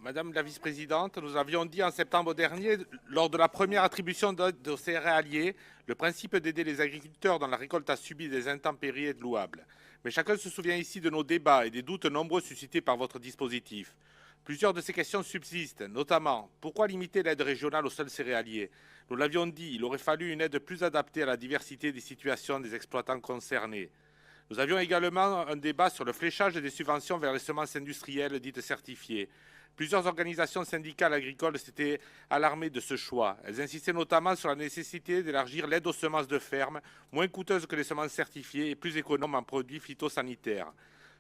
Madame la vice-présidente, nous avions dit en septembre dernier, lors de la première attribution d'aide aux céréaliers, le principe d'aider les agriculteurs dont la récolte a subi des intempéries est louable. Mais chacun se souvient ici de nos débats et des doutes nombreux suscités par votre dispositif. Plusieurs de ces questions subsistent, notamment pourquoi limiter l'aide régionale aux seuls céréaliers? Nous l'avions dit, il aurait fallu une aide plus adaptée à la diversité des situations des exploitants concernés. Nous avions également un débat sur le fléchage des subventions vers les semences industrielles dites certifiées. Plusieurs organisations syndicales agricoles s'étaient alarmées de ce choix. Elles insistaient notamment sur la nécessité d'élargir l'aide aux semences de ferme, moins coûteuses que les semences certifiées et plus économes en produits phytosanitaires.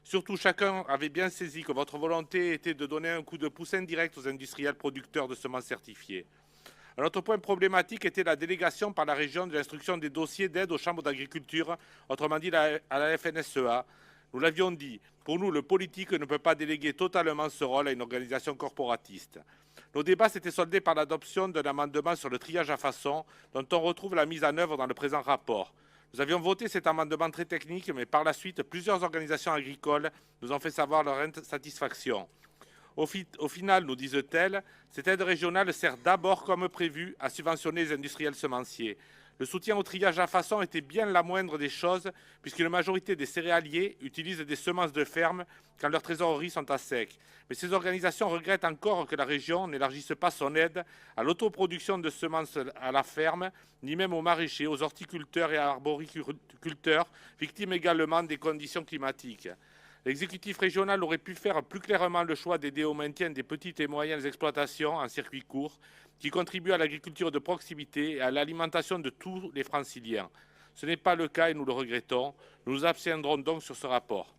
Surtout, chacun avait bien saisi que votre volonté était de donner un coup de pouce indirect aux industriels producteurs de semences certifiées. Un autre point problématique était la délégation par la région de l'instruction des dossiers d'aide aux chambres d'agriculture, autrement dit à la FNSEA. Nous l'avions dit, pour nous, le politique ne peut pas déléguer totalement ce rôle à une organisation corporatiste. Nos débats s'étaient soldés par l'adoption d'un amendement sur le triage à façon, dont on retrouve la mise en œuvre dans le présent rapport. Nous avions voté cet amendement très technique, mais par la suite, plusieurs organisations agricoles nous ont fait savoir leur insatisfaction. Au final, nous disent-elles, cette aide régionale sert d'abord, comme prévu, à subventionner les industriels semenciers. Le soutien au triage à façon était bien la moindre des choses, puisqu'une majorité des céréaliers utilisent des semences de ferme quand leurs trésoreries sont à sec. Mais ces organisations regrettent encore que la région n'élargisse pas son aide à l'autoproduction de semences à la ferme, ni même aux maraîchers, aux horticulteurs et à arboriculteurs, victimes également des conditions climatiques. L'exécutif régional aurait pu faire plus clairement le choix d'aider au maintien des petites et moyennes exploitations en circuit court qui contribuent à l'agriculture de proximité et à l'alimentation de tous les franciliens. Ce n'est pas le cas et nous le regrettons. Nous nous abstiendrons donc sur ce rapport.